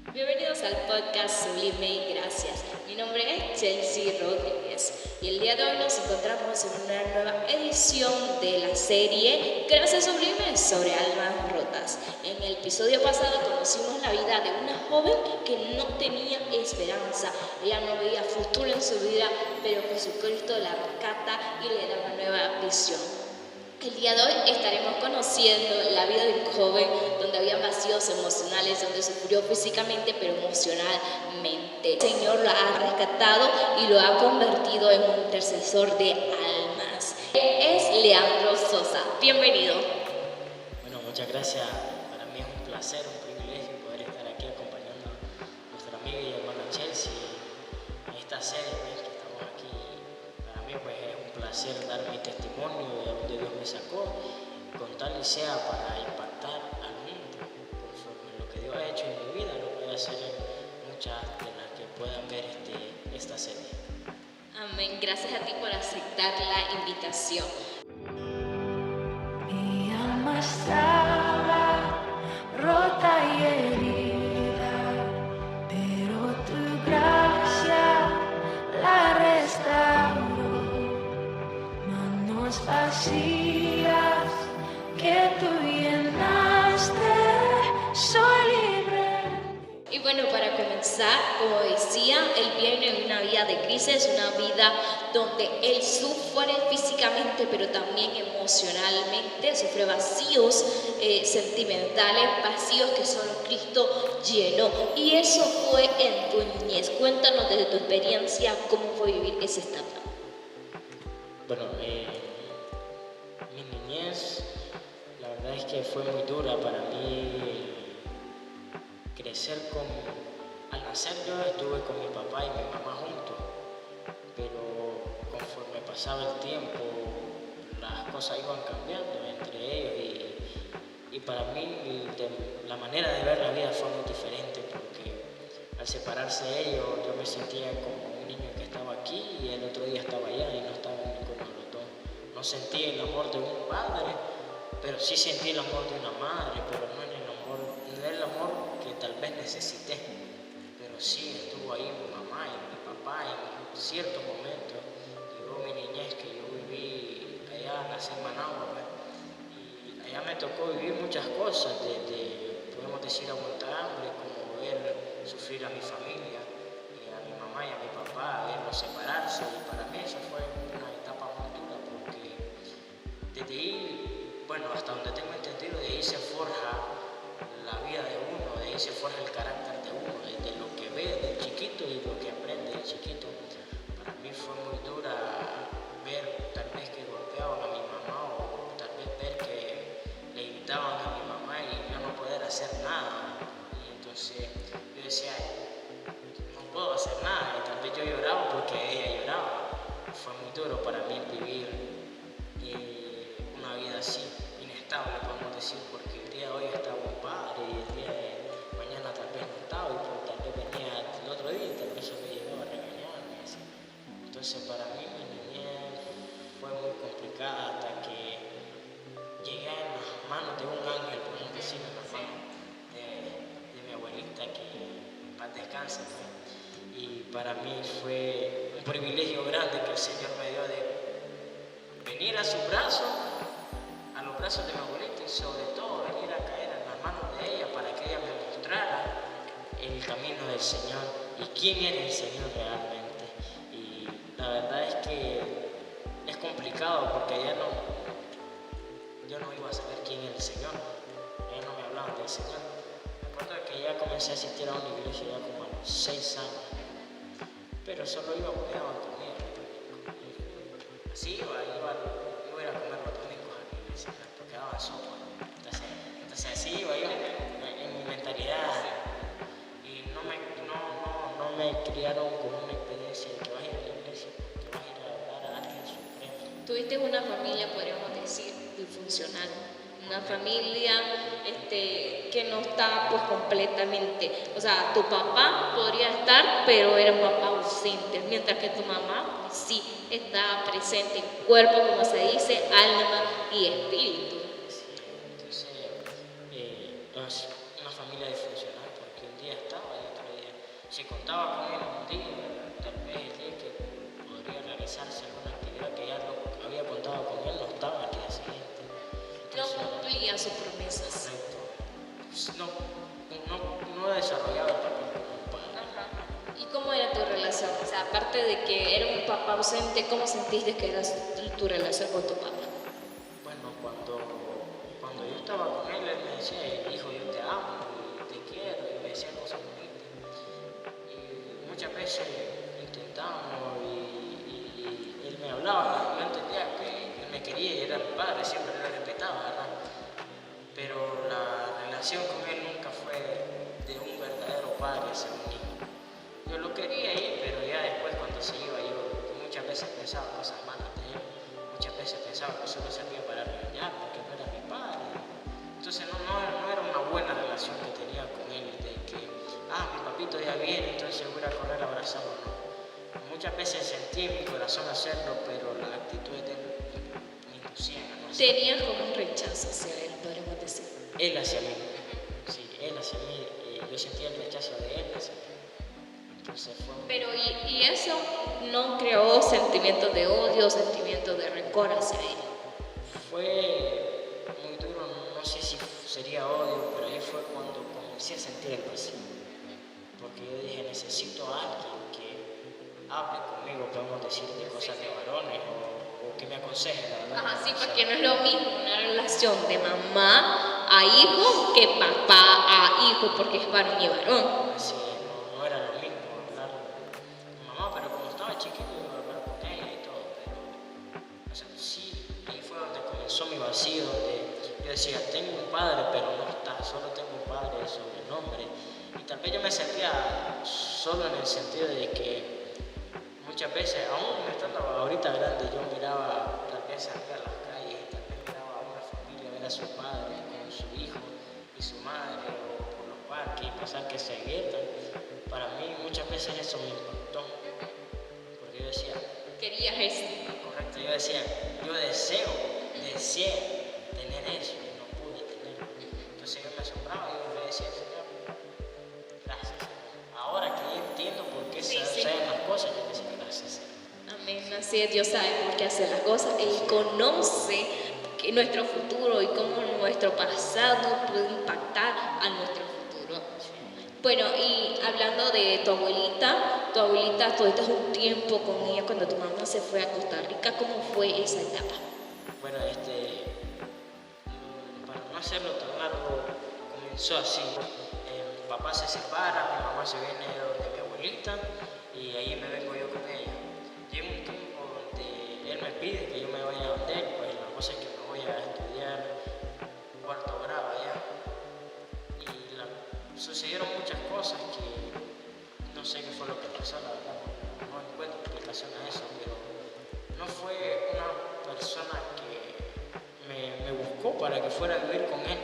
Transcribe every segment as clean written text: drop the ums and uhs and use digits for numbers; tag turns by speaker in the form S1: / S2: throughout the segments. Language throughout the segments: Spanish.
S1: Bienvenidos al podcast Sublime y Gracias. Mi nombre es Chelsea Rodríguez y el día de hoy nos encontramos en una nueva edición de la serie Gracias Sublime sobre almas rotas. En el episodio pasado conocimos la vida de una joven que no tenía esperanza. Ella no veía futuro en su vida, pero Jesucristo la rescata y le da una nueva visión. El día de hoy estaremos conociendo la vida de un joven donde había vacíos emocionales, donde sufrió físicamente pero emocionalmente. El Señor lo ha rescatado y lo ha convertido en un intercesor de almas. Es Leandro Sosa. Bienvenido.
S2: Bueno, muchas gracias. Para mí es un placer, un privilegio poder estar aquí acompañando a nuestra amiga y hermana Chelsea en esta serie que estamos aquí. Para mí pues es un placer dar mi testimonio de donde Dios me sacó, con tal y sea para impactar al mundo conforme lo que Dios ha hecho en mi vida, lo puede hacer en muchas de las que puedan ver esta serie.
S1: Amén. Gracias a ti por aceptar la invitación.
S3: Mi alma estaba rota y herida, pero tu gracia la restauró. Manos vacías que tú llenaste, soy libre.
S1: Y bueno, para comenzar, como decía, él viene en una vida de crisis, una vida donde él sufre físicamente, pero también emocionalmente, sufre vacíos sentimentales, vacíos que solo Cristo llenó. Y eso fue en tu niñez. Cuéntanos desde tu experiencia cómo fue vivir esa etapa.
S2: Bueno, mi niñez, la verdad es que fue muy dura para mí. Crecer al nacer yo estuve con mi papá y mi mamá juntos, pero conforme pasaba el tiempo, las cosas iban cambiando entre ellos y para mí la manera de ver la vida fue muy diferente porque al separarse ellos yo me sentía como un niño que estaba aquí y el otro día estaba allá y no estaba ninguno de los dos. No sentí el amor de un padre, pero sí sentí el amor de una madre, pero no el amor que tal vez necesité, pero sí estuvo ahí mi mamá y mi papá en ciertos momentos. Llegó mi niñez que yo viví allá, nací en Managua, y allá me tocó vivir muchas cosas, podemos decir, aguantar hambre, como ver sufrir a mi familia, a mi mamá y a mi papá, verlos separarse, y para mí eso fue una etapa muy dura, porque desde ahí, bueno, hasta donde tengo entendido, de ahí se forja la vida de uno, de ahí se forja el carácter de uno, desde lo que ve de chiquito y lo que aprende de chiquito. Para mí fue muy dura ver tal vez que golpeaban a mi mamá o tal vez ver que le gritaban a mi mamá y yo no poder hacer nada. Y entonces yo decía, no puedo hacer nada, y tal vez yo lloraba porque ella lloraba. Fue muy duro para mí vivir una vida así, inestable, podemos decir, porque el día de hoy estaba un padre y el día de mañana tal vez no estaba, y tal vez venía el otro día y tal vez eso me llegaba a regañarme. Así. Entonces para mí mi niñez fue muy complicada hasta que llegué en las manos de un ángel, podemos decir, en las manos de mi abuelita, que en paz descanse. Y para mí fue un privilegio grande que el Señor me dio de venir a su brazo, a los brazos de mi abuelita, y sobre todo venir a caer en las manos de ella para que ella me mostrara el camino del Señor y quién era el Señor realmente. Y la verdad es que es complicado porque yo no iba a saber quién era el Señor, ellos no me hablaban del Señor. Me acuerdo que ya comencé a asistir a una iglesia ya como a los 6 años, pero solo iba porque daban comida. Así iba a ir a comer los domingos a la iglesia porque daban sopa. Entonces así iba yo en mi mentalidad, y no me criaron con una experiencia de que vas a ir a la iglesia, que vas a ir a adorar a alguien supremo.
S1: Tuviste una familia, podríamos decir, disfuncional. Una familia que no está pues completamente, o sea, tu papá podría estar, pero era un papá ausente, mientras que tu mamá pues, sí está presente en cuerpo, como se dice, alma y espíritu.
S2: Entonces, no es una familia disfuncional porque un día día estaba y otro día, si contaba con él un día, tal vez el día que podría realizarse alguna actividad que ya no había contado con él, no estaba al día siguiente.
S1: No cumplía sus promesas.
S2: Correcto. No desarrollaba el papel como un padre.
S1: Ajá. ¿Y cómo era tu relación? O sea, aparte de que era un papá ausente, ¿cómo sentiste que era tu relación con tu papá?
S2: Bueno, cuando yo estaba con él me decía, hijo, yo te amo y te quiero, y me decía cosas bonitas. Y muchas veces intentamos y él me hablaba, yo entendía que él me quería y era mi padre, siempre lo respetaba, ¿verdad? Pero la relación con él nunca fue de un verdadero padre hacia un hijo. Yo lo quería ir, pero ya después cuando se iba yo muchas veces pensaba cosas malas de él, muchas veces pensaba que solo servía para regañar porque no era mi padre. Entonces no era una buena relación que tenía con él, de que, mi papito ya viene, entonces voy a correr a abrazarlo. No. Muchas veces sentí en mi corazón hacerlo, pero la actitud de él me inducía a no hacerlo.
S1: Tenías como un rechazo hacia él, podríamos decir.
S2: Él hacia mí, sí, él hacia mí, yo sentía el rechazo de él hacia mí. Entonces fue...
S1: Pero y eso no creó sentimientos de odio, sentimientos de rencor hacia él.
S2: Fue muy duro, no sé si sería odio, pero ahí fue cuando comencé a sentir el vacío. Porque yo dije, necesito a alguien que hable conmigo, podemos decir, de cosas de varones o que me aconseje, la verdad.
S1: Ajá, sí, porque no es lo mismo una relación de mamá a hijo que papá a hijo, porque es varón y varón.
S2: Así, no era lo mismo hablar con mamá, pero como estaba chiquito iba a hablar con ella y todo, pero o sea, sí, ahí fue donde comenzó mi vacío, donde yo decía, tengo un padre, pero no está, solo tengo un padre de sobrenombre. Y tal vez yo me sentía solo en el sentido de que muchas veces, aún estando ahorita grande, yo miraba, tal vez salía a las calles y tal vez miraba a una familia, ver a su padre con su hijo y su madre, o por los parques y pasar que se guetan. Para mí muchas veces eso me impactó, porque yo decía,
S1: Querías eso.
S2: correcto, yo decía, yo deseé tener eso y no pude tenerlo. Entonces yo me asombraba y yo le decía al Señor, gracias Señor. Ahora que yo entiendo por qué se hacen las cosas, yo decía, gracias Señor.
S1: Amén. Así es, Dios sabe por qué hace las cosas. Él conoce que nuestro futuro y cómo nuestro pasado puede impactar a nuestro futuro. Bueno, y hablando de tu abuelita tuviste un tiempo con ella cuando tu mamá se fue a Costa Rica. ¿Cómo fue esa etapa?
S2: Bueno, para no hacerlo tan largo, comenzó así. Mi papá se separa, mi mamá se viene de mi abuelita y ahí me vengo yo con ella. Llega un tiempo donde él me pide que yo me vaya donde él, pues la cosa es que me voy a estudiar cuarto grado allá. Y sucedieron muchas cosas que no sé qué fue lo que pasó, la verdad, no encuentro explicación a eso, pero no fue una persona que me buscó para que fuera a vivir con él.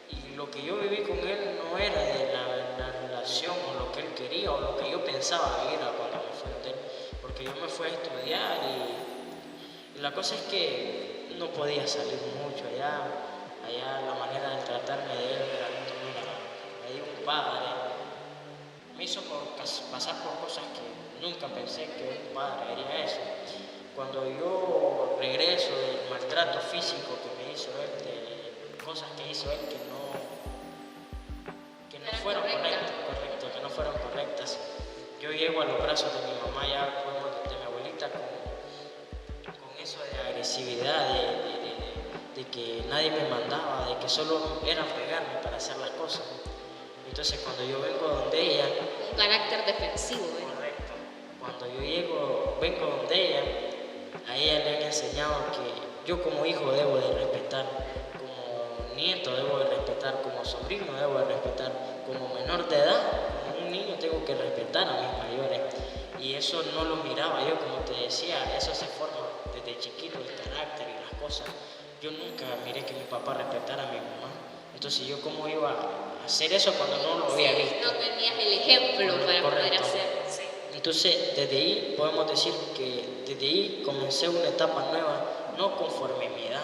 S2: Y lo que yo viví con él no era de la relación o lo que él quería o lo que yo pensaba vivir cuando me fui de él, porque yo me fui a estudiar y la cosa es que no podía salir mucho allá la manera de tratarme de él era ahí un padre. Me hizo pasar por cosas que nunca pensé que un padre haría eso. Cuando yo regreso del maltrato físico que me hizo él, de cosas que hizo él que no fueron correctas, que no fueron correctas, yo llego a los brazos de mi mamá, ya de mi abuelita, con eso de agresividad, de que nadie me mandaba, de que solo eran pegarme para hacer las cosas. Entonces cuando yo vengo donde ella...
S1: Un carácter defensivo, ¿eh?
S2: Correcto. Cuando yo vengo donde ella, a ella le han enseñado que yo como hijo debo de respetar, como nieto debo de respetar, como sobrino debo de respetar, como menor de edad, como un niño tengo que respetar a mis mayores. Y eso no lo miraba yo, como te decía, eso se forma desde chiquito, el carácter y las cosas. Yo nunca miré que mi papá respetara a mi mamá. Entonces yo cómo iba a hacer eso cuando no lo había visto.
S1: No tenías el ejemplo para poder hacerlo. Sí.
S2: Entonces desde ahí podemos decir que desde ahí comencé una etapa nueva, no conforme a mi edad,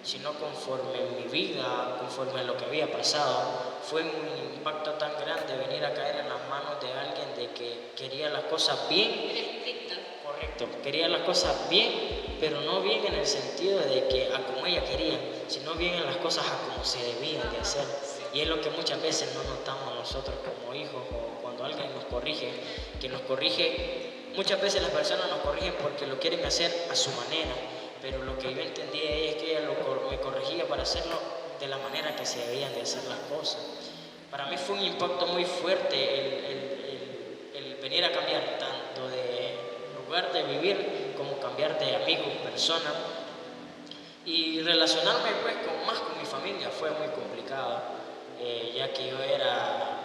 S2: sino conforme a mi vida, conforme a lo que había pasado. Fue muy impacto tan grande venir a caer en las manos de alguien de que quería las cosas bien.
S1: Estricta.
S2: Correcto, quería las cosas bien, pero no bien en el sentido de que a como ella quería, sino bien en las cosas a como se debían de hacer. Y es lo que muchas veces no notamos nosotros como hijos o cuando alguien nos corrige, que nos corrige. Muchas veces las personas nos corrigen porque lo quieren hacer a su manera, pero lo que yo entendí de ella es que ella me corregía para hacerlo de la manera que se debían de hacer las cosas. Para mí fue un impacto muy fuerte el venir a cambiar tanto de lugar de vivir como cambiar de amigo, persona. Y relacionarme pues más con mi familia fue muy complicado, ya que yo era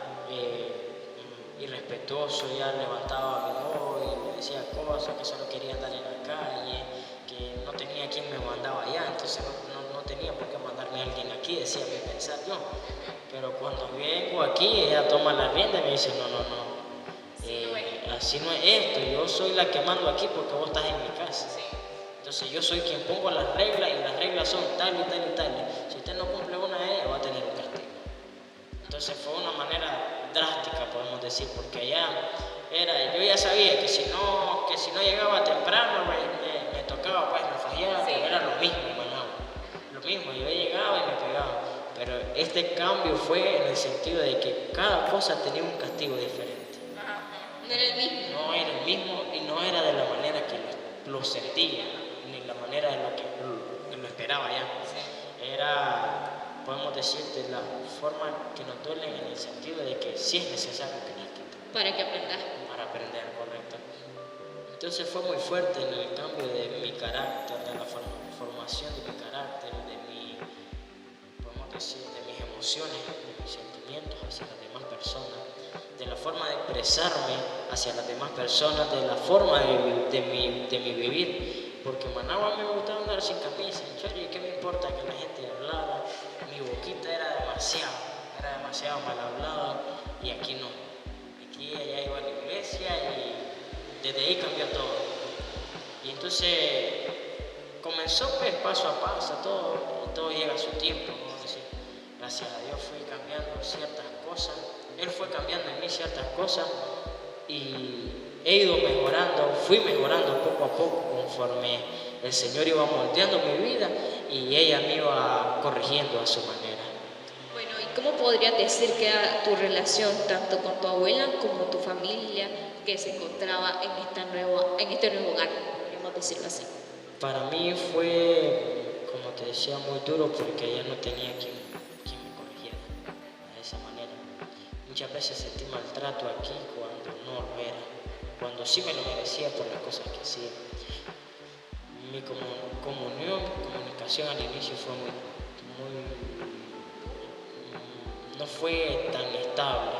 S2: irrespetuoso, ya levantaba mi voz y me decía cosas, que solo quería andar en la calle, que no tenía quien me mandaba allá, entonces no tenía por qué mandarme a alguien aquí, decía mi pensar yo. Pero cuando vengo aquí, ella toma la rienda y me dice, no, así no es esto, yo soy la que mando aquí porque vos estás en mi casa. Entonces yo soy quien pongo las reglas y las reglas son tal y tal y tal. Si usted no cumple una de ellas, va a tener un castigo. Entonces fue una manera drástica, podemos decir, porque allá yo ya sabía que si no llegaba temprano, me tocaba pues me fajeaba, pero era lo mismo, hermano. Lo mismo, yo llegaba y me pegaba. Pero este cambio fue en el sentido de que cada cosa tenía un castigo diferente.
S1: No era el mismo.
S2: No era el mismo y no era de la manera que lo sentía, ni la manera de lo que lo esperaba ya. Era, podemos decir, de la forma que nos duelen en el sentido de que sí es necesario que nos quiten.
S1: Para que aprendas.
S2: Para aprender, correcto. Entonces fue muy fuerte en el cambio de mi carácter, de la formación de mi carácter, podemos decir, de mis emociones, de mis sentimientos hacia las demás personas, de la forma de expresarme hacia las demás personas, de la forma de mi vivir. Porque en Managua me gustaba andar sin camisa, en chorro, y qué me importa que la gente hablara, mi boquita era demasiado mal hablada, y aquí no. Aquí ella iba a la iglesia y desde ahí cambió todo. Y entonces comenzó pues paso a paso, todo llega a su tiempo, ¿no? Es decir, gracias a Dios fui cambiando ciertas cosas, Él fue cambiando en mí ciertas cosas y he ido mejorando, fui mejorando poco a poco conforme el Señor iba moldeando mi vida y ella me iba corrigiendo a su manera.
S1: Bueno, ¿y cómo podrías decir que era tu relación tanto con tu abuela como tu familia que se encontraba en este nuevo hogar, podríamos decirlo así?
S2: Para mí fue, como te decía, muy duro porque ella no tenía quien me corrigiera de esa manera. Muchas veces sentí maltrato aquí cuando no lo era, cuando sí me lo merecía por las cosas que hacía. Mi comunicación al inicio fue no fue tan estable,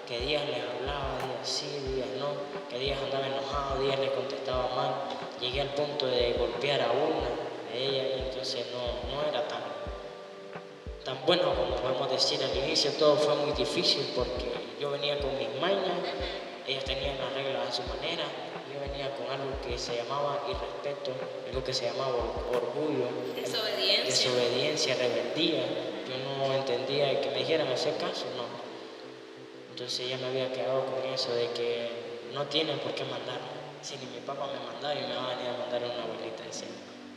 S2: que días le hablaba, días sí, días no, que días andaba enojado, días le contestaba mal. Llegué al punto de golpear a una de ellas y entonces no era tan bueno como podemos decir. Al inicio todo fue muy difícil porque yo venía con mis mañas, ellas tenían las reglas a su manera, yo venía con algo que se llamaba irrespeto, algo que se llamaba orgullo, desobediencia, rebeldía. Yo no entendía que me dijeran hacer caso, no. Entonces ya me había quedado con eso de que no tienen por qué mandarme. Si ni mi papá me mandaba y me va a venir a mandar a una abuelita, decía,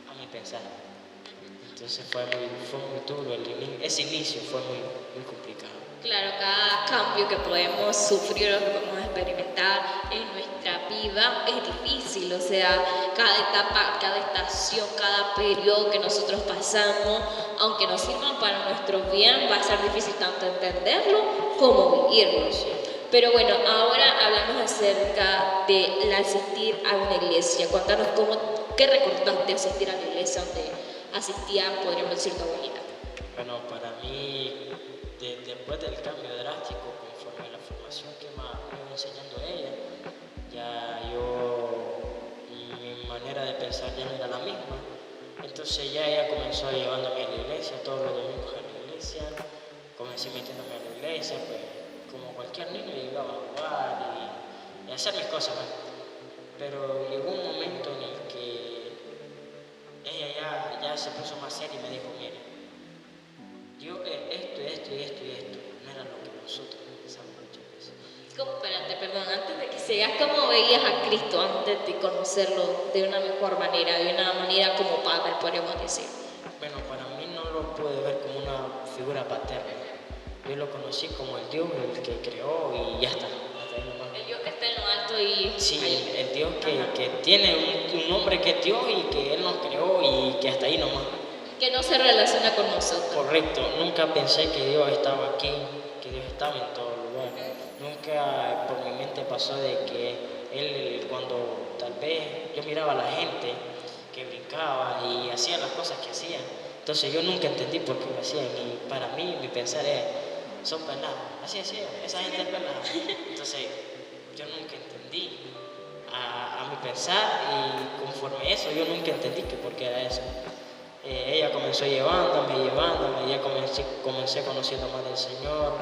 S2: a mi pensar. Entonces fue muy duro, ese inicio fue muy complicado.
S1: Claro, cada cambio que podemos sufrir o que podemos experimentar en nuestra vida es difícil, o sea, cada etapa, cada estación, cada periodo que nosotros pasamos, aunque nos sirvan para nuestro bien, va a ser difícil tanto entenderlo como vivirlo. Pero bueno, ahora hablamos acerca del asistir a una iglesia. Cuéntanos qué recordás de asistir a la iglesia donde asistía, podríamos decir, tu abuelita.
S2: Bueno, para mí, después del cambio drástico, conforme a la formación que me iba enseñando ella, mi manera de pensar ya no era la misma. Entonces ya ella comenzó llevándome a la iglesia, todos los domingos a la iglesia, comencé metiéndome a la iglesia, pues como cualquier niño llegaba a jugar y hacer mis cosas, ¿no? Pero llegó un momento en el que ella ya se puso más seria y me dijo, mire, Dios es esto, no era lo que nosotros
S1: Espérate, perdón, antes de que sigas, ¿cómo veías a Cristo antes de conocerlo de una mejor manera, de una manera como padre, podríamos decir?
S2: Bueno, para mí no lo pude ver como una figura paterna. Yo lo conocí como el Dios, el que creó y ya está. Hasta ahí nomás.
S1: El Dios que está en lo alto y
S2: Sí,
S1: ahí.
S2: el Dios que tiene un nombre que es Dios y que Él nos creó y que hasta ahí nomás.
S1: Que no se relaciona con nosotros.
S2: Correcto, nunca pensé que Dios estaba aquí, que Dios estaba en todo lugar. Nunca por mi mente pasó de que Él, cuando tal vez yo miraba a la gente que brincaba y hacía las cosas que hacía, entonces yo nunca entendí por qué lo hacían y para mí mi pensar es, son pelados, así, esa gente es pelada. Entonces yo nunca entendí a mi pensar y conforme a eso yo nunca entendí que por qué era eso. Ella comenzó llevándome, ya comencé conociendo más del Señor,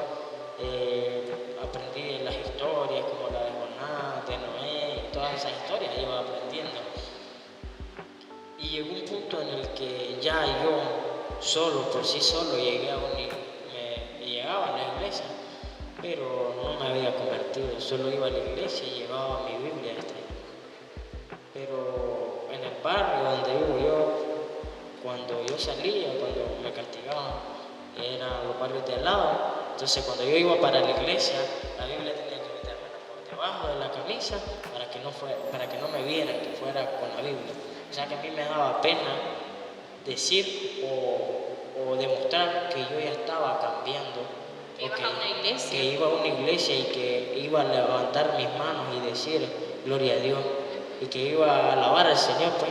S2: aprendí de las historias como la de Jonás, de Noé, todas esas historias iba aprendiendo. Y llegó un punto en el que ya yo solo, por sí solo, llegaba a la iglesia, pero no me había convertido, solo iba a la iglesia y llevaba mi Biblia hasta ahí. Pero en el barrio donde vivo yo, cuando yo salía, cuando me castigaban, eran los barrios de al lado. Entonces cuando yo iba para la iglesia, la Biblia tenía que meterme por debajo de la camisa para que no me vieran que fuera con la Biblia. O sea que a mí me daba pena decir o demostrar que yo ya estaba cambiando.
S1: Que ibas a una iglesia.
S2: Que iba a una iglesia y que iba a levantar mis manos y decir gloria a Dios. Y que iba a alabar al Señor, pues.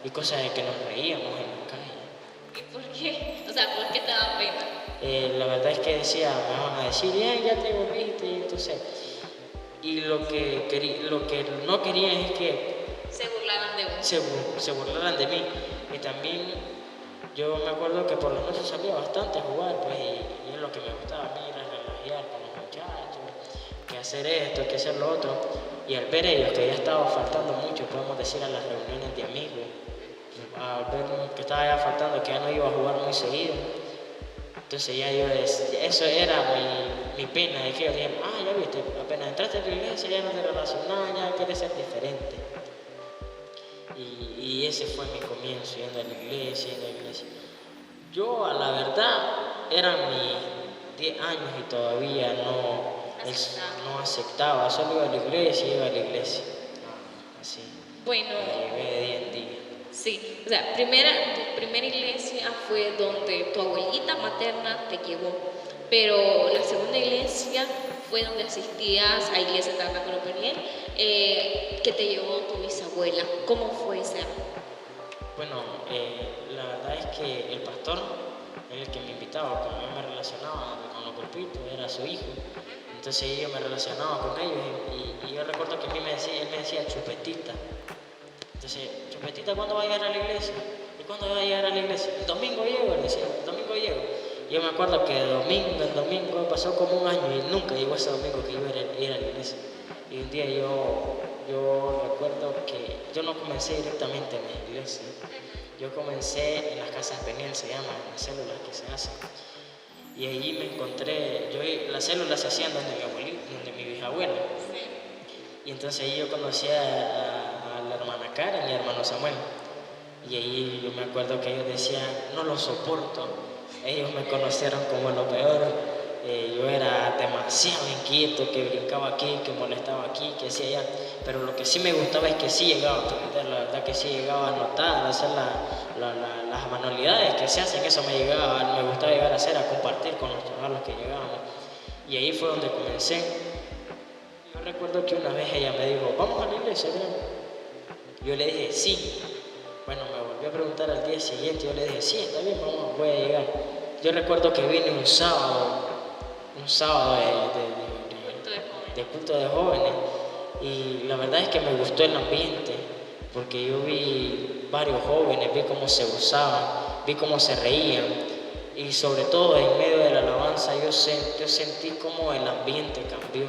S2: Y cosas de que nos reíamos en la calle.
S1: ¿Y por qué? O sea, ¿por qué te da pena?
S2: La verdad es que decía, me van a decir, ya te volviste, y entonces. Y lo que no quería es que
S1: Se burlaban de uno.
S2: se burlaran de mí. Y también yo me acuerdo que por la noche salía bastante a jugar, pues, y es lo que me gustaba a mí, ir a relajar con los muchachos, que hacer esto, que hacer lo otro. Y al ver ellos que ya estaba faltando mucho, podemos decir, a las reuniones de amigos, al ver que estaba ya faltando, que ya no iba a jugar muy seguido, entonces ya eso era mi pena, de que yo dije, ya viste, apenas entraste a la iglesia ya no te relacionas, ya quieres ser diferente. Y ese fue mi comienzo, yendo a la iglesia. Yo, a la verdad, eran mis 10 años y todavía no aceptaba, solo iba a la iglesia. Así.
S1: Bueno,
S2: Llegué de día en día.
S1: sí. O sea, tu primera iglesia fue donde tu abuelita materna te llevó. Pero la segunda iglesia fue donde asistías a Iglesia Tabernáculo Peniel, que te llevó tu bisabuela. ¿Cómo fue esa?
S2: Bueno, la verdad es que el pastor, el que me invitaba, como yo me relacionaba con los grupitos, era su hijo. Entonces yo me relacionaba con ellos y yo recuerdo que él me decía Chupetita. Entonces, Chupetita, ¿cuándo va a llegar a la iglesia? ¿Y cuándo va a llegar a la iglesia? El domingo llego, él decía, el domingo llego. Y yo me acuerdo que el domingo pasó como un año y nunca llegó ese domingo que yo iba a ir a la iglesia. Y un día yo recuerdo que yo no comencé directamente en la iglesia. Yo comencé en las casas de Peniel, se llaman las células que se hacen. Y allí me encontré, las células se hacían donde mi abuelita, donde mi bisabuela. Y entonces ahí yo conocí a la hermana Karen y al hermano Samuel. Y ahí yo me acuerdo que ellos decían, no lo soporto. Ellos me conocieron como lo peor. Yo era demasiado inquieto, que brincaba aquí, que molestaba aquí, que hacía allá. Pero lo que sí me gustaba es que sí llegaba a aprender, la verdad que sí llegaba a notar, a hacer las manualidades que se hacen, eso me gustaba llegar a hacer, a compartir con los chavalos que llegábamos. Y ahí fue donde comencé. Yo recuerdo que una vez ella me dijo, vamos a la iglesia, ¿no? Yo le dije, sí. Bueno, me volvió a preguntar al día siguiente, yo le dije, sí, está bien, voy a llegar. Yo recuerdo que vine un sábado de culto de jóvenes, y la verdad es que me gustó el ambiente, porque yo vi varios jóvenes, vi cómo se gozaban, vi cómo se reían, y sobre todo en medio de la alabanza yo sentí cómo el ambiente cambió.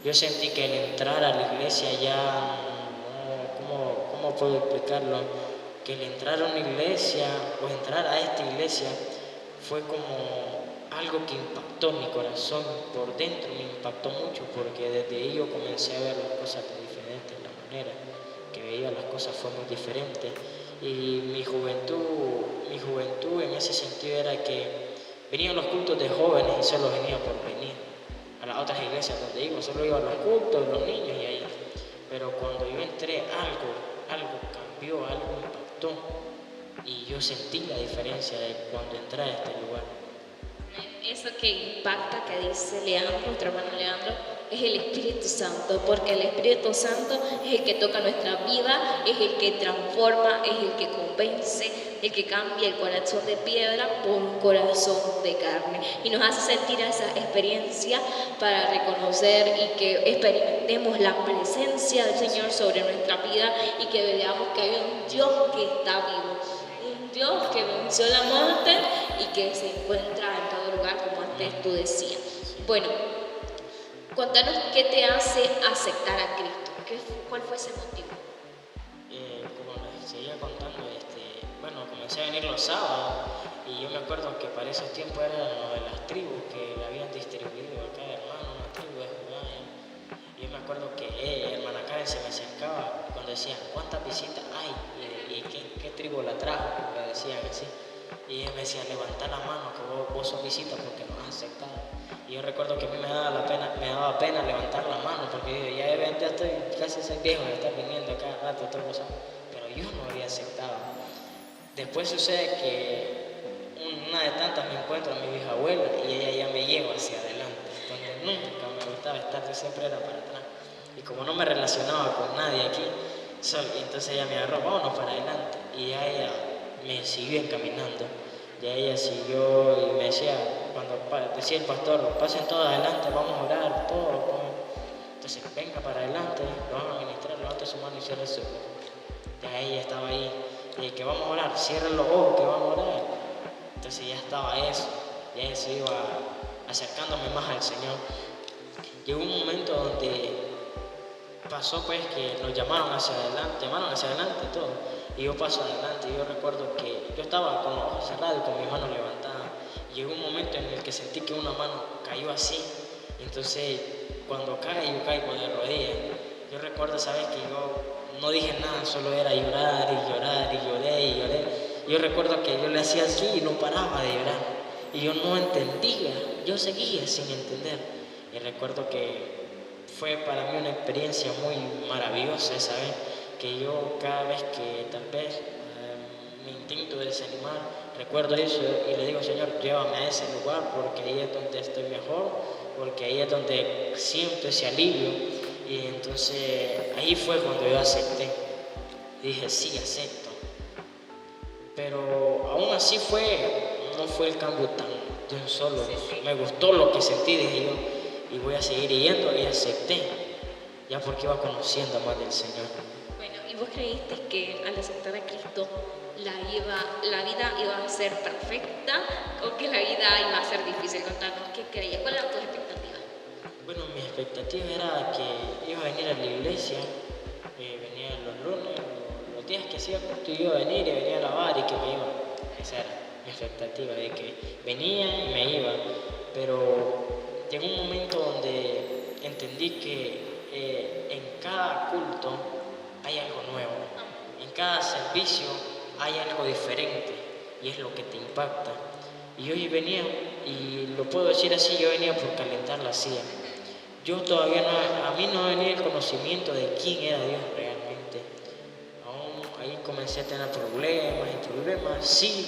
S2: Yo sentí que al entrar a la iglesia ya, ¿cómo puedo explicarlo? Que el entrar a una iglesia o entrar a esta iglesia fue como algo que impactó mi corazón por dentro, me impactó mucho porque desde ahí yo comencé a ver las cosas de diferente, la manera que veía las cosas fue muy diferente. Y mi juventud en ese sentido era que venían los cultos de jóvenes y solo venía por venir. A las otras iglesias donde iba, solo iba a los cultos, los niños y ahí. Pero cuando yo entré, algo cambió, algo impactó. Y yo sentí la diferencia de cuando entré a este lugar.
S1: Eso que impacta, que dice Leandro, nuestro hermano Leandro, es el Espíritu Santo, porque el Espíritu Santo es el que toca nuestra vida, es el que transforma, es el que convence, el que cambia el corazón de piedra por un corazón de carne y nos hace sentir esa experiencia para reconocer y que experimentemos la presencia del Señor sobre nuestra vida y que veamos que hay un Dios que está vivo, un Dios que venció la muerte y que se encuentra en todo lugar, como antes tú decías. Bueno, contanos qué te hace aceptar a Cristo. ¿Cuál fue ese motivo?
S2: Como les seguía contando, bueno, comencé a venir los sábados y yo me acuerdo que para esos tiempos eran lo de las tribus que le habían distribuido a cada hermano, una tribu de Judá. Y yo me acuerdo que hermana Karen se me acercaba cuando decían, ¿cuántas visitas hay? ¿Y qué tribu la trajo? Le decían así. Y ella me decía, levanta la mano que vos sos visita porque nos has aceptado. Y yo recuerdo que a mí me daba pena levantar la mano porque ya estoy casi soy viejo de estar viniendo cada rato, otra cosa. Pero yo no había aceptado. Después sucede que una de tantas me encuentro a mi bisabuela y ella ya me lleva hacia adelante. Entonces nunca me gustaba estar, yo siempre era para atrás. Y como no me relacionaba con nadie aquí, entonces ella me agarró, vámonos para adelante. Y ya ella me siguió encaminando. Ya ella siguió y me decía, cuando decía el pastor, pasen todos adelante, vamos a orar, todos. Entonces, venga para adelante, lo van a ministrar, levante su mano y cierre su ojos. Ya ella estaba ahí, y que vamos a orar, cierren los ojos, que vamos a orar. Entonces ya estaba eso, ya eso iba acercándome más al Señor. Llegó un momento donde pasó pues que nos llamaron hacia adelante y todo. Y yo paso adelante y yo recuerdo que yo estaba con los ojos cerrados y con mis manos levantadas. Y llegó un momento en el que sentí que una mano cayó así. Entonces cuando cae, yo caigo de rodillas. Yo recuerdo, sabes, que yo no dije nada, solo era llorar y llorar y lloré y lloré. Yo recuerdo que yo le hacía así y no paraba de llorar. Y yo no entendía, yo seguía sin entender. Y recuerdo que fue para mí una experiencia muy maravillosa, ¿sabes? Que yo cada vez que tal vez me intento desanimar, recuerdo eso y le digo, Señor, llévame a ese lugar porque ahí es donde estoy mejor, porque ahí es donde siento ese alivio. Y entonces ahí fue cuando yo acepté. Dije, sí, acepto. Pero aún así no fue el cambio tan de un solo. Me gustó lo que sentí, dije yo, y voy a seguir yendo y acepté, ya porque iba conociendo más del Señor.
S1: Bueno, ¿y vos creíste que al aceptar a Cristo la vida iba a ser perfecta o que la vida iba a ser difícil? Contanos, ¿qué creías? ¿Cuál era tu expectativa?
S2: Bueno, mi expectativa era que iba a venir a la iglesia, venía los lunes, los días que hacía culto, iba a venir y venía a lavar y que me iba. Esa era mi expectativa, de que venía y me iba. Pero llegó un momento donde entendí que en cada culto hay algo nuevo, en cada servicio hay algo diferente y es lo que te impacta. Y hoy venía, y lo puedo decir así, yo venía por calentar la silla. Yo todavía a mí no venía el conocimiento de quién era Dios realmente. Aún ahí comencé a tener problemas, sí,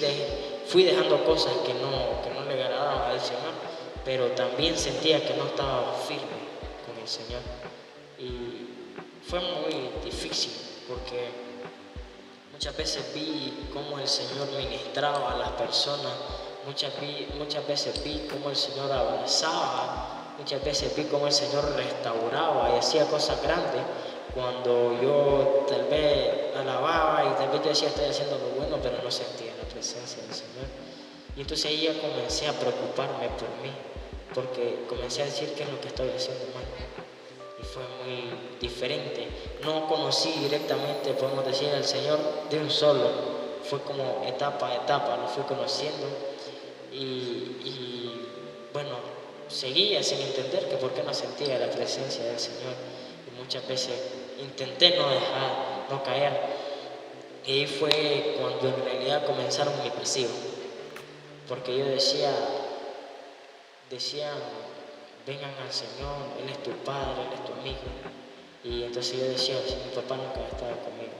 S2: fui dejando cosas que no le agradaban al Señor, pero también sentía que no estaba firme con el Señor. Y fue muy difícil porque muchas veces vi cómo el Señor ministraba a las personas, muchas veces vi cómo el Señor abrazaba, muchas veces vi cómo el Señor restauraba y hacía cosas grandes cuando yo tal vez alababa y tal vez yo decía estoy haciendo lo bueno, pero no sentía la presencia del Señor. Y entonces ahí ya comencé a preocuparme por mí, porque comencé a decir qué es lo que estoy haciendo mal. Y fue muy diferente. No conocí directamente, podemos decir, al Señor de un solo. Fue como etapa a etapa, lo fui conociendo. Y seguía sin entender que por qué no sentía la presencia del Señor. Y muchas veces intenté no dejar, no caer. Y ahí fue cuando en realidad comenzaron mi pasivo. Porque yo decían, vengan al Señor, Él es tu Padre, Él es tu amigo. Y entonces yo decía, si mi papá nunca va a estar conmigo,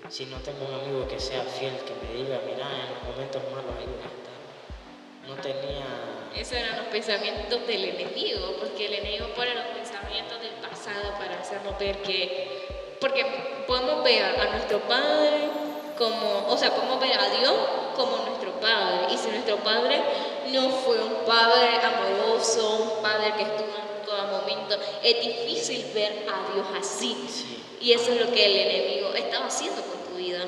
S2: si no tengo un amigo que sea fiel, que me diga, mira, en los momentos malos ahí voy a estar. No tenía...
S1: Esos eran los pensamientos del enemigo, porque el enemigo pone los pensamientos del pasado para hacernos ver que... Porque podemos ver a nuestro Padre como... O sea, podemos ver a Dios como nuestro Padre. Y si nuestro Padre no fue un Padre amoroso, un Padre que estuvo en todo momento, es difícil ver a Dios así.
S2: Sí.
S1: Y eso es lo que el enemigo estaba haciendo con tu vida.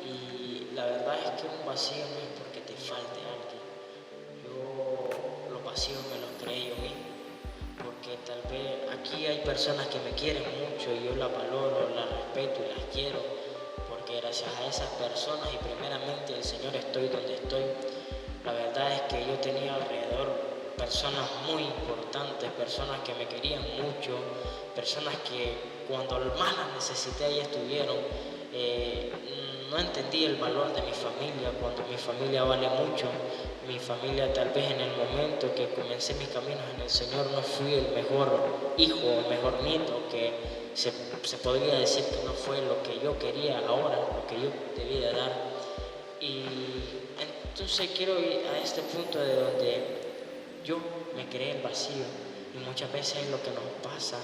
S2: Y la verdad es que un vacío no es porque te falte alguien. Yo los vacíos me los creé yo mismo. Porque tal vez aquí hay personas que me quieren mucho y yo las valoro, las respeto y las quiero. Porque gracias a esas personas y primeramente el Señor estoy donde estoy. La verdad es que yo tenía alrededor personas muy importantes, personas que me querían mucho, personas que cuando más las necesité ahí estuvieron. No entendí el valor de mi familia cuando mi familia vale mucho. Mi familia tal vez en el momento que comencé mis caminos en el Señor no fui el mejor hijo, el mejor nieto, que se podría decir que no fue lo que yo quería ahora, lo que yo debía dar. Y entonces quiero ir a este punto de donde yo me creé el vacío y muchas veces es lo que nos pasa,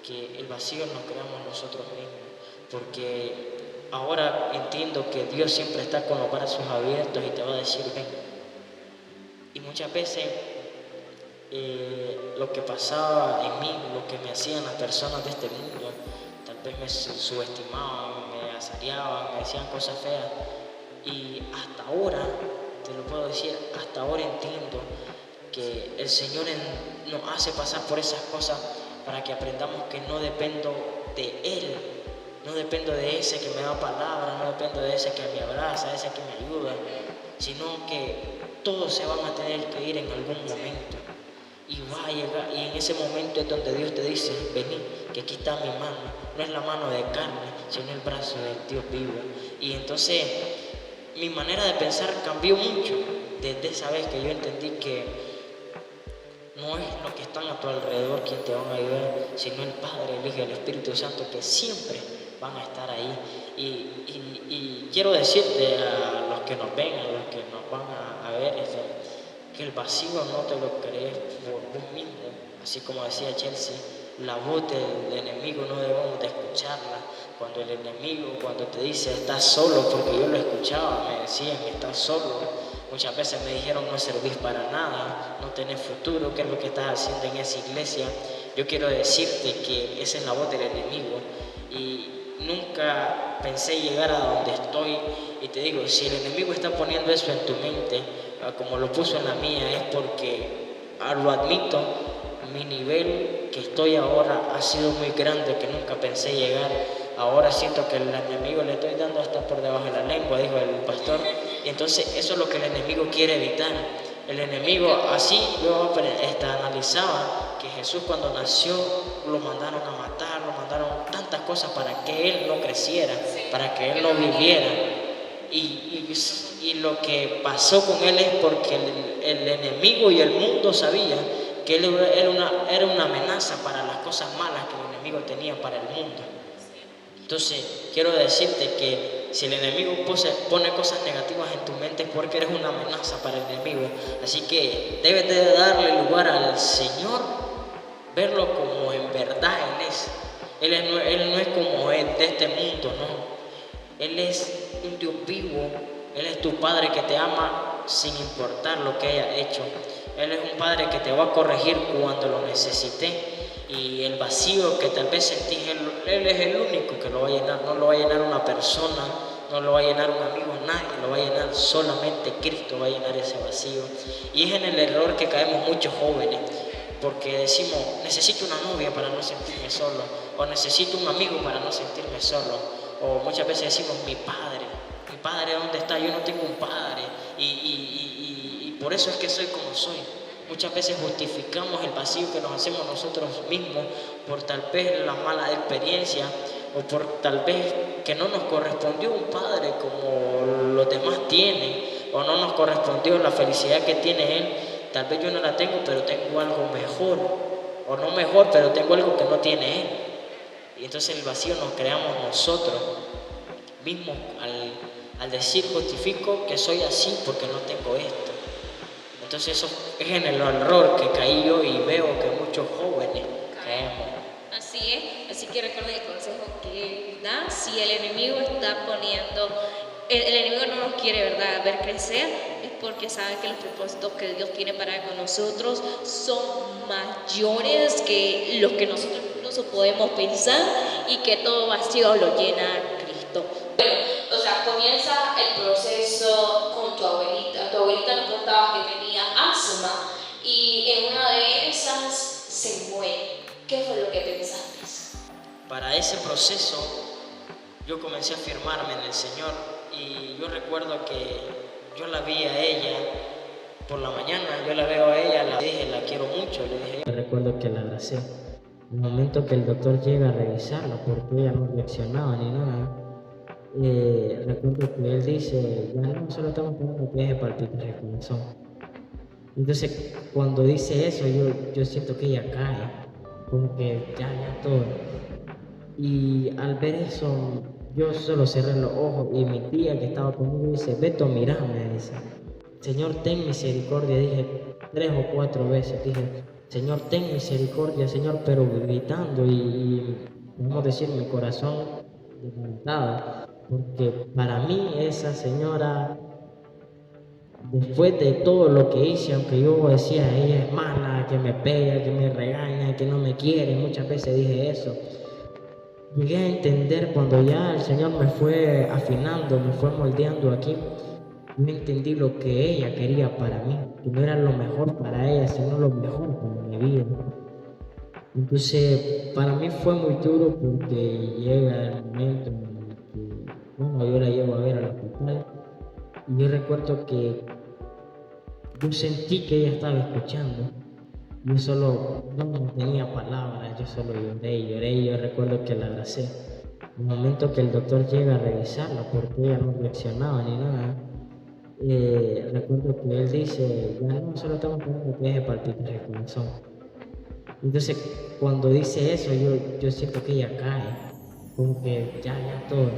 S2: que el vacío nos creamos nosotros mismos, porque ahora entiendo que Dios siempre está con los brazos abiertos y te va a decir ven. Y muchas veces lo que pasaba en mí, lo que me hacían las personas de este mundo, tal vez me subestimaban, me asareaban, me decían cosas feas. Y hasta ahora, te lo puedo decir, hasta ahora entiendo que el Señor nos hace pasar por esas cosas para que aprendamos que no dependo de Él, no dependo de ese que me da palabras, no dependo de ese que me abraza, de ese que me ayuda, sino que todos se van a tener que ir en algún momento. Y va a llegar, y en ese momento es donde Dios te dice, vení, que aquí está mi mano, no es la mano de carne, sino el brazo del Dios vivo. Y entonces mi manera de pensar cambió mucho desde esa vez que yo entendí que no es lo que están a tu alrededor quien te van a ayudar, sino el Padre, el Hijo y el Espíritu Santo, que siempre van a estar ahí. Y quiero decirte a los que nos ven, a los que nos van a ver, que el vacío no te lo crees por vos mismo. Así como decía Chelsea, la voz del enemigo no debemos de escucharla. Cuando el enemigo, cuando te dice estás solo, porque yo lo escuchaba, me decían estás solo. Muchas veces me dijeron no servís para nada, no tenés futuro, ¿qué es lo que estás haciendo en esa iglesia? Yo quiero decirte que esa es la voz del enemigo y nunca pensé llegar a donde estoy. Y te digo, si el enemigo está poniendo eso en tu mente, como lo puso en la mía, es porque, lo admito, mi nivel que estoy ahora ha sido muy grande, que nunca pensé llegar. Ahora siento que el enemigo le estoy dando hasta por debajo de la lengua, dijo el pastor. Y entonces eso es lo que el enemigo quiere evitar. El enemigo, así yo analizaba que Jesús cuando nació lo mandaron a matar, lo mandaron tantas cosas para que Él no creciera, para que Él no viviera. Y lo que pasó con Él es porque el enemigo y el mundo sabían que Él era una amenaza para las cosas malas que el enemigo tenía para el mundo. Entonces, quiero decirte que si el enemigo pone cosas negativas en tu mente es porque eres una amenaza para el enemigo. Así que debes de darle lugar al Señor, verlo como en verdad Él es. Él no es como es de este mundo, no. Él es un Dios vivo. Él es tu Padre que te ama sin importar lo que haya hecho. Él es un Padre que te va a corregir cuando lo necesite. Y el vacío que tal vez sentís, Él es el único que lo va a llenar. No lo va a llenar una persona, no lo va a llenar un amigo, nadie lo va a llenar. Solamente Cristo va a llenar ese vacío. Y es en el error que caemos muchos jóvenes, porque decimos, necesito una novia para no sentirme solo, o necesito un amigo para no sentirme solo, o muchas veces decimos, mi padre ¿dónde está? Yo no tengo un padre, y por eso es que soy como soy. Muchas veces justificamos el vacío que nos hacemos nosotros mismos por tal vez la mala experiencia o por tal vez que no nos correspondió un padre como los demás tienen, o no nos correspondió la felicidad que tiene él. Tal vez yo no la tengo, pero tengo algo mejor, o no mejor, pero tengo algo que no tiene él. Y entonces el vacío nos creamos nosotros mismos al decir justifico que soy así porque no tengo esto. Entonces eso es en el error que caí yo y veo que muchos jóvenes caemos.
S1: Así es, así que recuerden el consejo que él da. Si el enemigo está poniendo, el enemigo no nos quiere, ¿verdad?, ver crecer, es porque sabe que los propósitos que Dios tiene para con nosotros son mayores que los que nosotros incluso podemos pensar, y que todo vacío lo llena Cristo. Bueno, o sea, comienza el proceso con tu abuelita. Tu abuelita nos contaba que tenía asma y en una de esas se muere. ¿Qué fue lo que pensaste?
S2: Para ese proceso yo comencé a afirmarme en el Señor, y yo recuerdo que yo la vi a ella por la mañana, yo la veo a ella, la dije, la quiero mucho, le dije. Yo recuerdo que la abracé. El momento que el doctor llega a revisarla, porque ella no reaccionaba ni nada, recuerdo que él dice, ya no, solo estamos esperando que deje palpitar el corazón. Entonces, cuando dice eso, yo siento que ella cae, como que ya todo. Y al ver eso, yo solo cerré los ojos, y mi tía que estaba conmigo dice, Beto, mira, me dice, Señor, ten misericordia. Dije 3 o 4 veces, dije, Señor, ten misericordia, Señor, pero gritando y vamos a decir, mi corazón levantado, porque para mí esa señora, después de todo lo que hice, aunque yo decía, ella es mala, que me pega, que me regaña, que no me quiere, muchas veces dije eso, llegué a entender cuando ya el Señor me fue afinando, me fue moldeando aquí, yo entendí lo que ella quería para mí, que no era lo mejor para ella, sino lo mejor para mi vida. Entonces, para mí fue muy duro, porque llega el momento en el que, bueno, yo la llevo a ver al hospital, y yo recuerdo que yo sentí que ella estaba escuchando. Yo solo no tenía palabras, yo solo lloré y yo recuerdo que la abracé. El momento que el doctor llega a revisarla, porque ella no reaccionaba ni nada, recuerdo que él dice, ya no, solo estamos esperando que deje palpitar el corazón. Entonces, cuando dice eso, yo siento que ella cae, como que ya todo.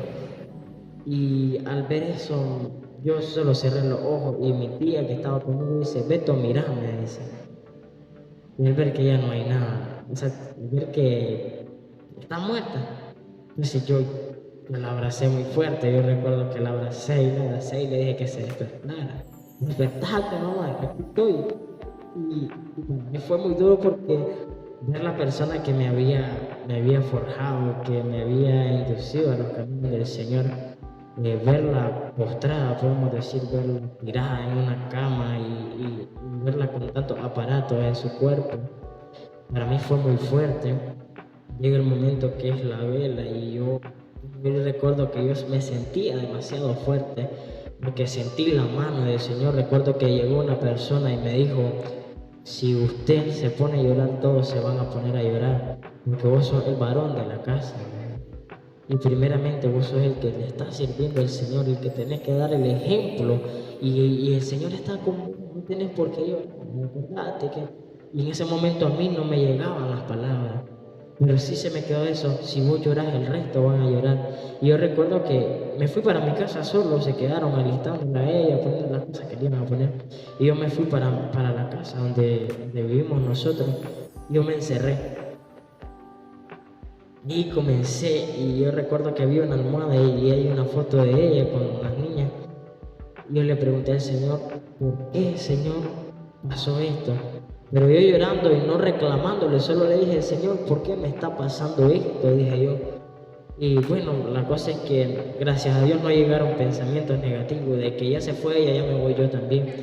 S2: Y al ver eso, yo solo cerré los ojos, y mi tía que estaba conmigo dice, Beto, mira, me dice. Y al ver que ya no hay nada, o sea, al ver que está muerta, entonces yo la abracé muy fuerte. Yo recuerdo que la abracé y le dije que se despertara. Despertate, mamá, aquí estoy. Y para mí fue muy duro, porque ver la persona que me había forjado, que me había inducido a los caminos del Señor, verla postrada, podemos decir, verla tirada en una cama y verla con tantos aparatos en su cuerpo, para mí fue muy fuerte. Llega el momento que es la vela, y yo recuerdo que yo me sentía demasiado fuerte, porque sentí la mano del Señor. Recuerdo que llegó una persona y me dijo, si usted se pone a llorar, todos se van a poner a llorar, porque vos sos el varón de la casa, y primeramente vos sos el que le está sirviendo al Señor, el que tenés que dar el ejemplo, y el Señor está como, no tenés por qué llorar, y en ese momento a mí no me llegaban las palabras, pero sí se me quedó eso, si vos llorás, el resto van a llorar. Y yo recuerdo que me fui para mi casa solo, se quedaron alistando a ella, poniendo las cosas que le iban a poner, y yo me fui para la casa donde vivimos nosotros. Yo me encerré y comencé, y yo recuerdo que había una almohada y hay una foto de ella con las niñas. Yo le pregunté al Señor, ¿por qué, Señor, pasó esto? Pero yo llorando y no reclamándole, solo le dije, Señor, ¿por qué me está pasando esto? Dije yo. Y bueno, la cosa es que gracias a Dios no llegaron pensamientos negativos de que ya se fue ella, ya me voy yo también.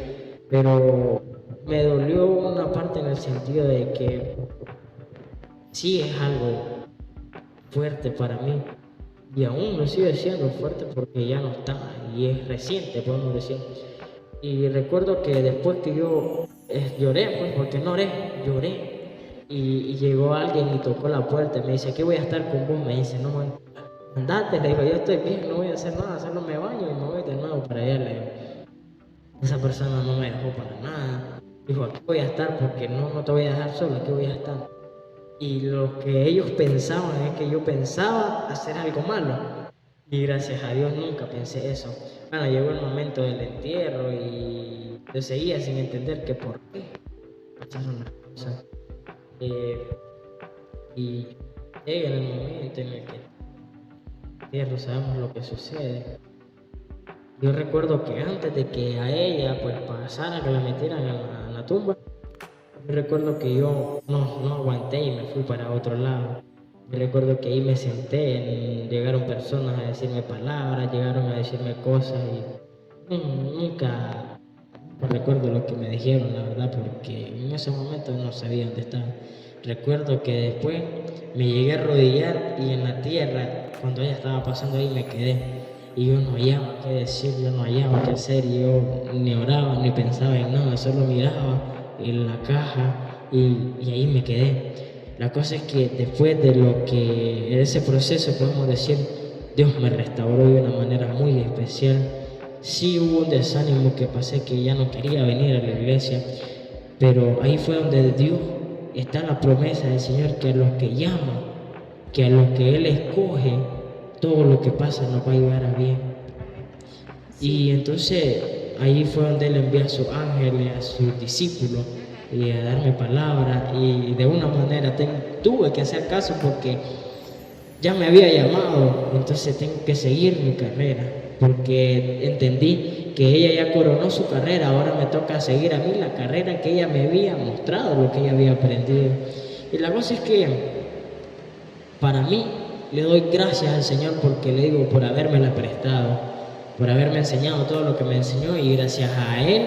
S2: Pero me dolió una parte en el sentido de que sí es algo fuerte para mí, y aún lo sigue siendo fuerte porque ya no está, y es reciente, podemos decir. Y recuerdo que después que yo lloré, pues, porque no oré, lloré. Y llegó alguien y tocó la puerta y me dice, aquí voy a estar con vos. Me dice, no, andate, le digo, yo estoy bien, no voy a hacer nada, solo me baño y me voy de nuevo para allá, le digo. Esa persona no me dejó para nada. Dijo, aquí voy a estar porque no te voy a dejar solo, aquí voy a estar. Y lo que ellos pensaban es que yo pensaba hacer algo malo. Y gracias a Dios nunca pensé eso. Bueno, llegó el momento del entierro y yo seguía sin entender que por qué pasaron las cosas. Y llega el momento en el que el entierro, sabemos lo que sucede. Yo recuerdo que antes de que a ella pues pasara, que la metieran en la tumba, yo recuerdo que yo no aguanté y me fui para otro lado. Yo recuerdo que ahí me senté, llegaron personas a decirme palabras, llegaron a decirme cosas y nunca recuerdo lo que me dijeron, la verdad, porque en ese momento no sabía dónde estaba. Recuerdo que después me llegué a arrodillar y en la tierra, cuando ella estaba pasando ahí, me quedé. Y yo no hallaba qué decir, yo no hallaba qué hacer, y yo ni oraba, ni pensaba en nada, solo miraba en la caja y ahí me quedé. La cosa es que después de ese proceso, podemos decir, Dios me restauró de una manera muy especial. Sí hubo un desánimo que pasé, que ya no quería venir a la iglesia, pero ahí fue donde Dios está la promesa del Señor, que a los que llama, que a los que Él escoge, todo lo que pasa nos va a llevar a bien. Y entonces ahí fue donde Él envía a sus ángeles, a sus discípulos, y a darme palabras, y de una manera tuve que hacer caso porque ya me había llamado, entonces tengo que seguir mi carrera, porque entendí que ella ya coronó su carrera, ahora me toca seguir a mí la carrera que ella me había mostrado, lo que ella había aprendido. Y la cosa es que para mí le doy gracias al Señor, porque le digo, por habérmela prestado, por haberme enseñado todo lo que me enseñó, y gracias a Él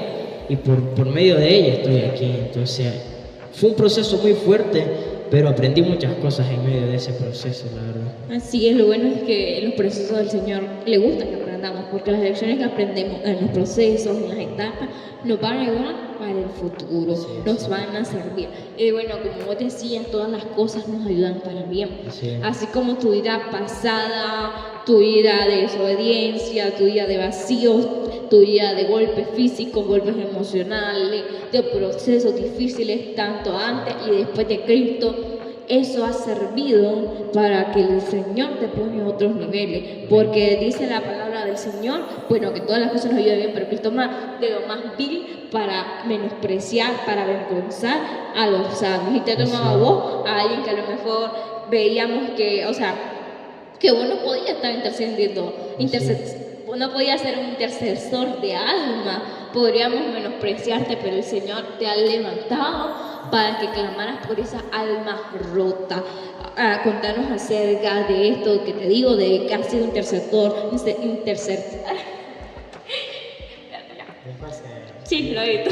S2: y por medio de ella estoy aquí. Entonces fue un proceso muy fuerte, pero aprendí muchas cosas en medio de ese proceso, la verdad.
S1: Así es, lo bueno es que en los procesos del Señor le gusta que aprendamos, porque las lecciones que aprendemos en los procesos, en las etapas, nos van a ayudar para el futuro,
S2: Sí,
S1: nos van a servir. Y bueno, como vos decías, todas las cosas nos ayudan para el bien.
S2: Sí.
S1: Así como tu vida pasada, tu vida de desobediencia, tu vida de vacíos, tu vida de golpes físicos, golpes emocionales, de procesos difíciles, tanto antes y después de Cristo, eso ha servido para que el Señor te pone a otros niveles, porque dice la palabra del Señor, bueno, que todas las cosas nos ayudan bien, pero Cristo más de lo más vil para menospreciar, para avergonzar a los sabios. Y te tomaba vos a alguien que a lo mejor veíamos que, o sea, que vos no podías estar intercediendo, no podías ser un intercesor de alma, podríamos menospreciarte, pero el Señor te ha levantado para que clamaras por esa alma rota. Contarnos acerca de esto que te digo, de que has sido intercesor. Sí, lo he visto.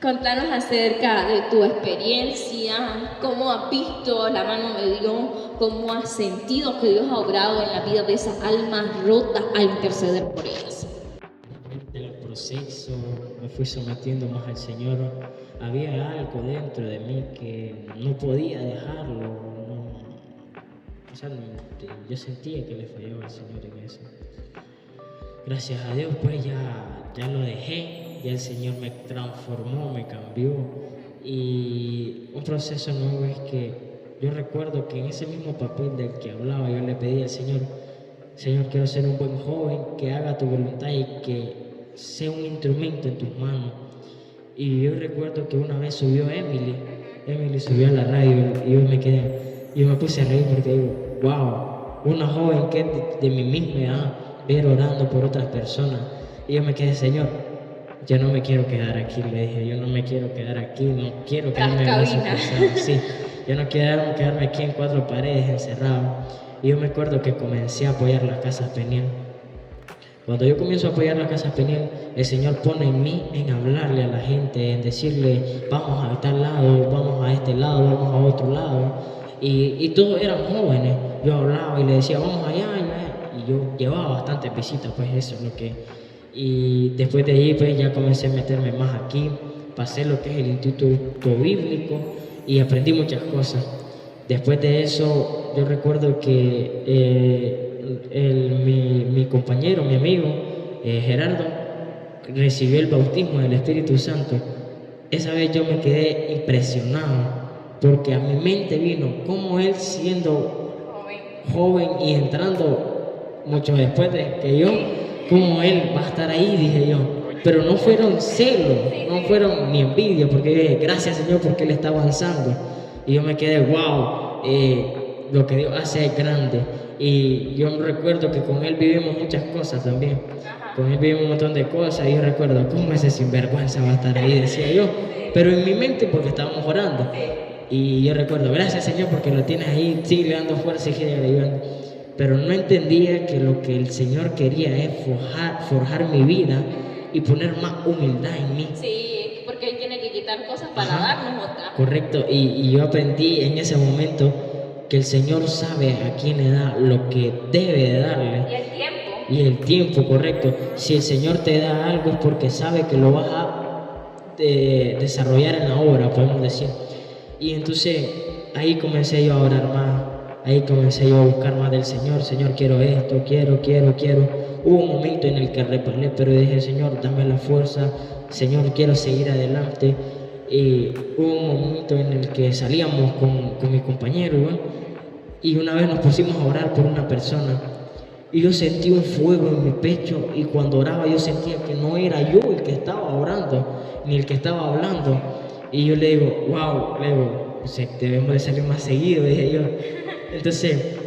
S1: Contanos acerca de tu experiencia, cómo has visto la mano de Dios, cómo has sentido que Dios ha obrado en la vida de esas almas rotas al interceder por ellas.
S2: En el proceso me fui sometiendo más al Señor. Había algo dentro de mí que no podía dejarlo. Yo sentía que le fallaba al Señor en eso. Gracias a Dios, pues ya lo dejé. Ya el Señor me transformó, me cambió. Y un proceso nuevo es que yo recuerdo que en ese mismo papel del que hablaba, yo le pedí al Señor, quiero ser un buen joven, que haga tu voluntad y que sea un instrumento en tus manos. Y yo recuerdo que una vez subió Emily subió a la radio y yo me puse a reír porque digo, wow, una joven que es de mi misma edad, ver orando por otras personas. Y yo me quedé, Señor, yo no me quiero quedar aquí, le dije, yo no me quiero quedar aquí, no quiero quedarme en brazos cruzados, sí, yo no quiero quedarme aquí en cuatro paredes encerrado. Y yo me acuerdo que comencé a apoyar la Casa Peniel. Cuando yo comienzo a apoyar la Casa Peniel, el Señor pone en mí en hablarle a la gente, en decirle, vamos a tal lado, vamos a este lado, vamos a otro lado. Y todos eran jóvenes, yo hablaba y le decía, vamos allá, y yo llevaba bastantes visitas, pues eso es lo que Y después de ahí pues ya comencé a meterme más aquí, pasé lo que es el instituto bíblico y aprendí muchas cosas. Después de eso yo recuerdo que mi compañero, mi amigo Gerardo, recibió el bautismo del Espíritu Santo. Esa vez yo me quedé impresionado porque a mi mente vino como él siendo joven y entrando mucho después de que yo, como él va a estar ahí, dije yo. Pero no fueron celos, no fueron ni envidia, porque yo dije, gracias Señor porque él está avanzando. Y yo me quedé, wow, lo que Dios hace es grande. Y yo recuerdo que con él vivimos muchas cosas también. Con él vivimos un montón de cosas y yo recuerdo, ¿cómo ese sinvergüenza va a estar ahí? Decía yo. Pero en mi mente porque estábamos orando. Y yo recuerdo, gracias Señor porque lo tienes ahí, sigue dando fuerza y sigue ayudando. Pero no entendía que lo que el Señor quería es forjar mi vida y poner más humildad en mí.
S1: Sí, porque Él tiene que quitar cosas para darnos otras.
S2: Correcto, y yo aprendí en ese momento que el Señor sabe a quién le da lo que debe de darle.
S1: Y el tiempo.
S2: Y el tiempo, correcto. Si el Señor te da algo es porque sabe que lo vas a desarrollar en la obra, podemos decir. Y entonces ahí comencé yo a orar más, ahí comencé yo a buscar más del Señor. Señor, quiero esto, quiero. Hubo un momento en el que reparé, pero dije, Señor, dame la fuerza, Señor, quiero seguir adelante. Y hubo un momento en el que salíamos con mi compañero, ¿no? Y una vez nos pusimos a orar por una persona y yo sentí un fuego en mi pecho, y cuando oraba yo sentía que no era yo el que estaba orando ni el que estaba hablando. Y yo le digo, wow, le digo, debemos de salir más seguido, dije yo. Entonces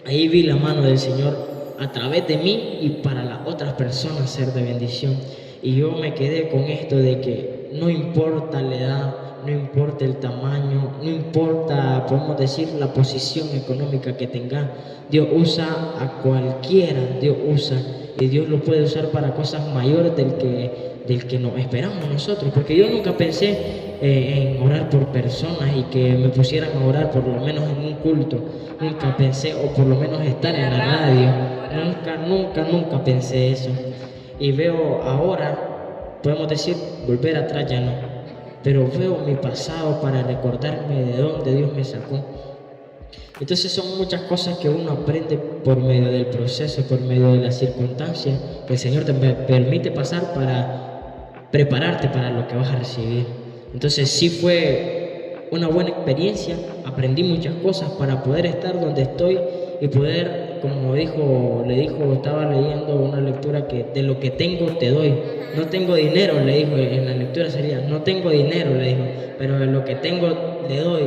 S2: ahí vi la mano del Señor a través de mí y para las otras personas ser de bendición. Y yo me quedé con esto de que no importa la edad, no importa el tamaño, no importa, podemos decir, la posición económica que tenga, Dios usa a cualquiera, Dios usa, y Dios lo puede usar para cosas mayores del que nos esperamos nosotros. Porque yo nunca pensé en orar por personas y que me pusieran a orar por lo menos en un culto. Nunca pensé, o por lo menos estar en la radio. Nunca pensé eso. Y veo ahora, podemos decir, volver atrás ya no, pero veo mi pasado para recordarme de dónde Dios me sacó. Entonces son muchas cosas que uno aprende por medio del proceso, por medio de las circunstancias que el Señor te permite pasar para prepararte para lo que vas a recibir. Entonces sí fue una buena experiencia, aprendí muchas cosas para poder estar donde estoy y poder, como estaba leyendo una lectura que de lo que tengo te doy. No tengo dinero, le dijo, en la lectura sería, no tengo dinero, le dijo, pero de lo que tengo le doy.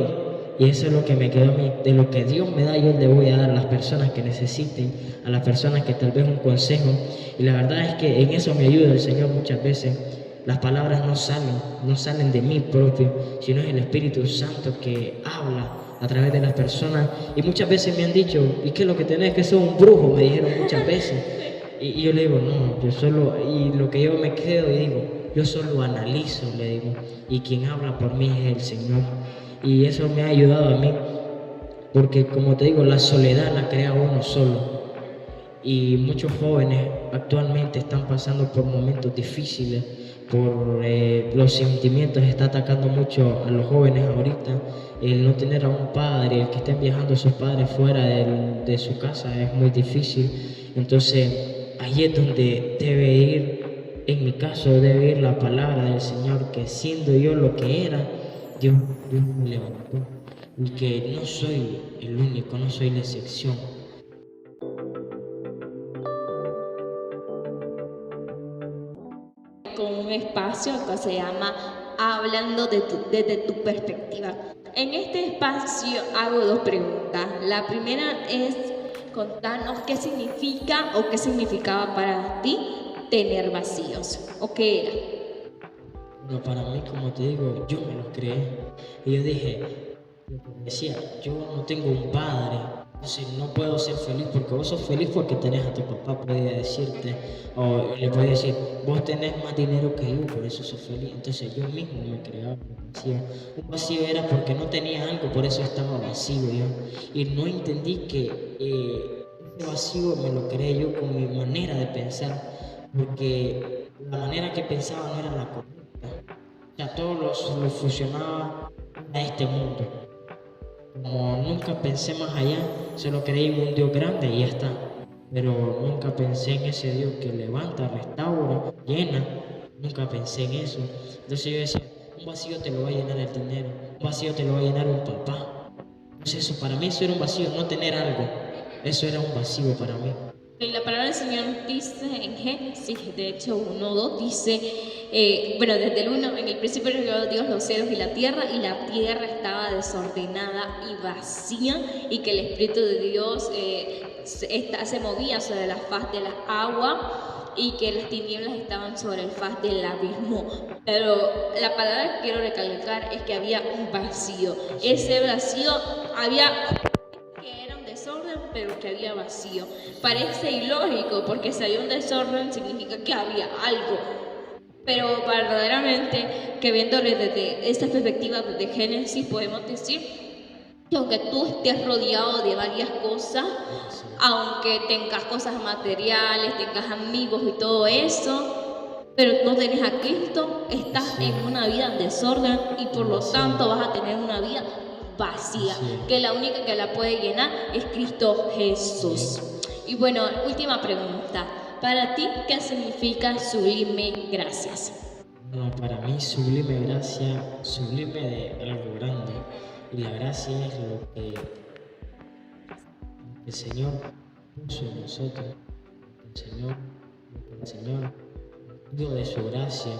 S2: Y eso es lo que me quedó a mí, de lo que Dios me da yo le voy a dar a las personas que necesiten, a las personas que tal vez un consejo. Y la verdad es que en eso me ayuda el Señor muchas veces. Las palabras no salen de mí propio, sino es el Espíritu Santo que habla a través de las personas. Y muchas veces me han dicho, ¿y qué es lo que tenés? Que sos un brujo, me dijeron muchas veces. Y yo le digo, no, yo solo, y lo que yo me quedo y digo, yo solo analizo, le digo, y quien habla por mí es el Señor. Y eso me ha ayudado a mí, porque como te digo, la soledad la crea uno solo. Y muchos jóvenes actualmente están pasando por momentos difíciles, por los sentimientos está atacando mucho a los jóvenes ahorita. El no tener a un padre, el que estén viajando sus padres fuera de su casa es muy difícil. Entonces ahí es donde debe ir, en mi caso debe ir la palabra del Señor, que siendo yo lo que era, Dios me levantó, y que no soy el único, no soy la excepción.
S1: Con un espacio que se llama Hablando desde tu perspectiva. En este espacio hago dos preguntas. La primera es contarnos qué significa o qué significaba para ti tener vacíos, o qué era.
S2: No, para mí, como te digo, yo me lo creé. Y yo decía, yo no tengo un padre, entonces no puedo ser feliz, porque vos sos feliz porque tenés a tu papá, podría decirte, o le podía decir, vos tenés más dinero que yo, por eso sos feliz. Entonces yo mismo me creaba un vacío. Un vacío era porque no tenía algo, por eso estaba vacío yo. Y no entendí que ese vacío me lo creé yo con mi manera de pensar. porque la manera que pensaba no era la correcta. O sea, todo lo fusionaba a este mundo. Como nunca pensé más allá, solo creí en un Dios grande y ya está. Pero nunca pensé en ese Dios que levanta, restaura, llena. Nunca pensé en eso. Entonces yo decía, un vacío te lo va a llenar el dinero, un vacío te lo va a llenar un papá. Entonces eso, para mí eso era un vacío, no tener algo. Eso era un vacío para mí.
S1: Y la palabra del Señor dice en Génesis, de hecho 1:2, dice, desde el 1, en el principio creó Dios los cielos y la tierra estaba desordenada y vacía, y que el Espíritu de Dios se movía sobre la faz de la agua, y que las tinieblas estaban sobre el faz del abismo. Pero la palabra que quiero recalcar es que había un vacío. Ese vacío había que era un desorden, pero que había vacío. Parece ilógico, porque si había un desorden significa que había algo. Pero verdaderamente, que viéndole desde esta perspectiva de Génesis, podemos decir que aunque tú estés rodeado de varias cosas, aunque tengas cosas materiales, tengas amigos y todo eso, pero no tenés a Cristo, estás en una vida en desorden y por lo tanto vas a tener una vida vacía, que la única que la puede llenar es Cristo Jesús. Y bueno, última pregunta. Para ti, ¿qué significa sublime gracias?
S2: No, para mí sublime gracia, sublime de algo grande. Y la gracia es lo que el Señor puso en nosotros. El Señor dio de su gracia.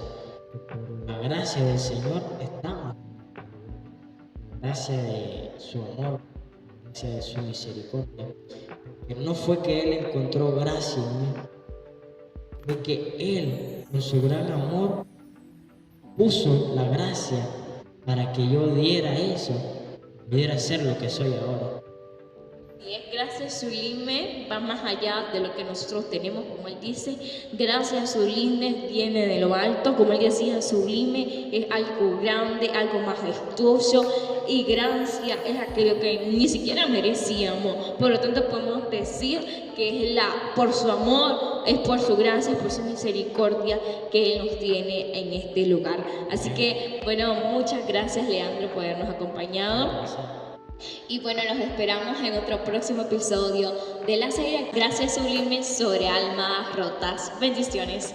S2: Por la gracia del Señor estamos. La gracia de su amor, la gracia de su misericordia. Pero no fue que Él encontró gracia en mí, fue que Él, con su gran amor, puso la gracia para que yo diera eso, pudiera ser lo que soy ahora.
S1: Y es gracia sublime, va más allá de lo que nosotros tenemos, como él dice. Gracia sublime viene de lo alto, como él decía, sublime es algo grande, algo majestuoso, y gracia es aquello que ni siquiera merecíamos. Por lo tanto podemos decir que es por su amor, es por su gracia, es por su misericordia que él nos tiene en este lugar. Así que bueno, muchas gracias, Leandro, por habernos acompañado. Y bueno, nos esperamos en otro próximo episodio de la serie Gracias Sublimes sobre almas rotas. Bendiciones.